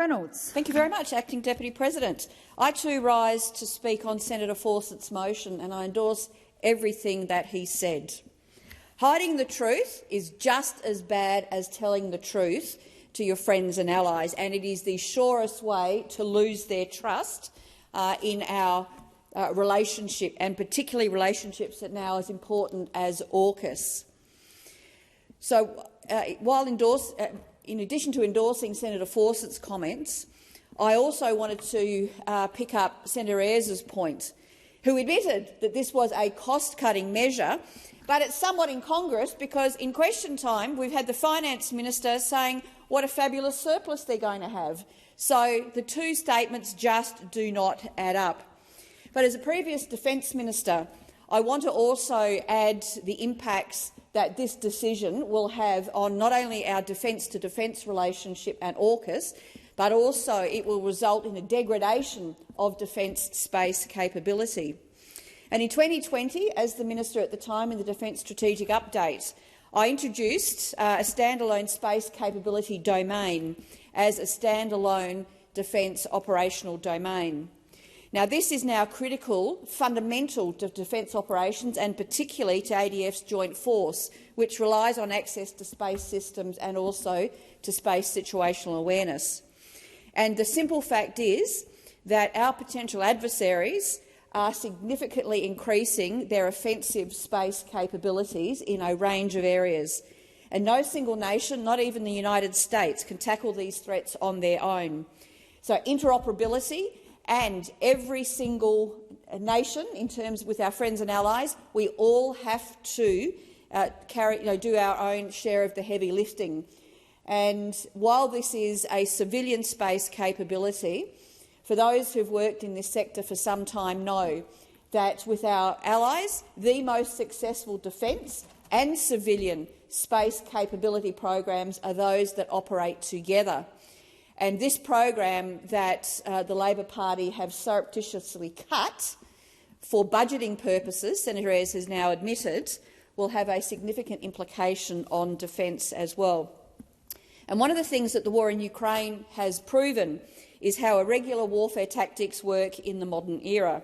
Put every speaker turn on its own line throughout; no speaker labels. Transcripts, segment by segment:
Reynolds.
Thank you very much, Acting Deputy President. I too rise to speak on Senator Fawcett's motion, and I endorse everything that he said. Hiding the truth is just as bad as telling the truth to your friends and allies, and it is the surest way to lose their trust in our relationship, and particularly relationships that are now as important as AUKUS. So, in addition to endorsing Senator Fawcett's comments, I also wanted to pick up Senator Ayres' point, who admitted that this was a cost-cutting measure, but it's somewhat incongruous because in question time we've had the Finance Minister saying what a fabulous surplus they're going to have. So the two statements just do not add up. But as a previous Defence Minister, I want to also add the impacts that this decision will have on not only our defence-to-defence relationship and AUKUS, but also it will result in a degradation of defence space capability. And in 2020, as the Minister at the time in the Defence Strategic Update, I introduced a standalone space capability domain as a standalone defence operational domain. Now, this is now critical, fundamental to defence operations and particularly to ADF's joint force, which relies on access to space systems and also to space situational awareness. And the simple fact is that our potential adversaries are significantly increasing their offensive space capabilities in a range of areas. And no single nation, not even the United States, can tackle these threats on their own. So interoperability, and every single nation, in terms with our friends and allies, we all have to do our own share of the heavy lifting. And while this is a civilian space capability, for those who've worked in this sector for some time know that with our allies, the most successful defence and civilian space capability programs are those that operate together. And this program that the Labor Party have surreptitiously cut for budgeting purposes, Senator Ayres has now admitted, will have a significant implication on defence as well. And one of the things that the war in Ukraine has proven is how irregular warfare tactics work in the modern era.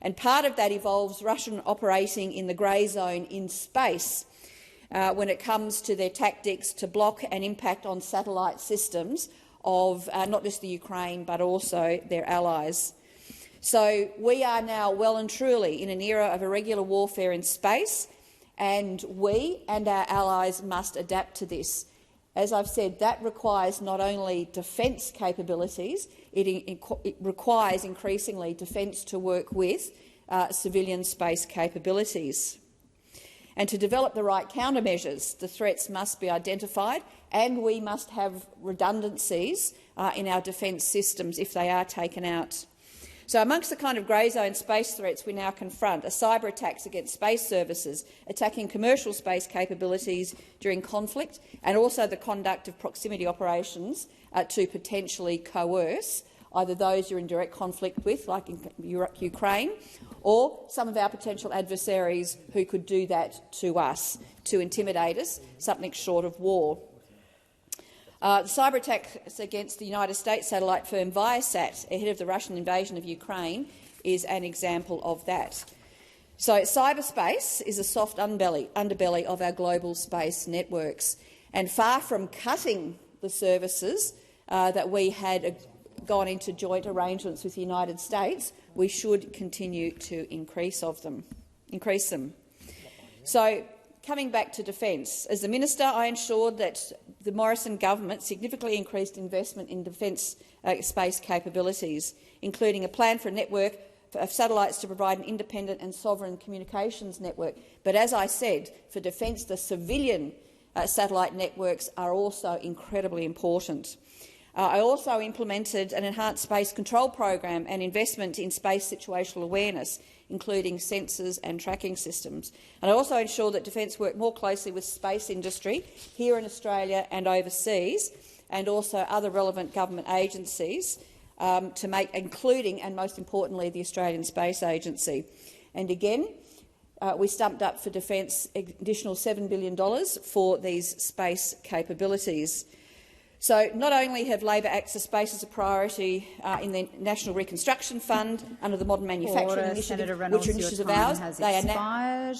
And part of that involves Russian operating in the grey zone in space when it comes to their tactics to block and impact on satellite systems of not just the Ukraine but also their allies. So we are now well and truly in an era of irregular warfare in space, and we and our allies must adapt to this. As I've said, that requires not only defence capabilities, it requires increasingly defence to work with civilian space capabilities. And to develop the right countermeasures, the threats must be identified, and we must have redundancies in our defence systems if they are taken out. So amongst the kind of grey zone space threats we now confront are cyber attacks against space services, attacking commercial space capabilities during conflict, and also the conduct of proximity operations to potentially coerce either those you're in direct conflict with, like in Ukraine, or some of our potential adversaries who could do that to us, to intimidate us, something short of war. The cyber attacks against the United States satellite firm Viasat ahead of the Russian invasion of Ukraine is an example of that. So cyberspace is a soft underbelly of our global space networks, and far from cutting the services that we had gone into joint arrangements with the United States, we should continue to increase them. So, coming back to defence, as the Minister, I ensured that the Morrison government significantly increased investment in defence space capabilities, including a plan for a network of satellites to provide an independent and sovereign communications network. But as I said, for defence, the civilian satellite networks are also incredibly important. I also implemented an enhanced space control program and investment in space situational awareness, including sensors and tracking systems. And I also ensured that Defence worked more closely with space industry here in Australia and overseas, and also other relevant government agencies, to make, including and most importantly, the Australian Space Agency. And again, we stumped up for Defence additional $7 billion for these space capabilities. So not only have Labor access space as a priority in the National Reconstruction Fund under the Modern Manufacturing Initiative, which are initiatives of ours, they are now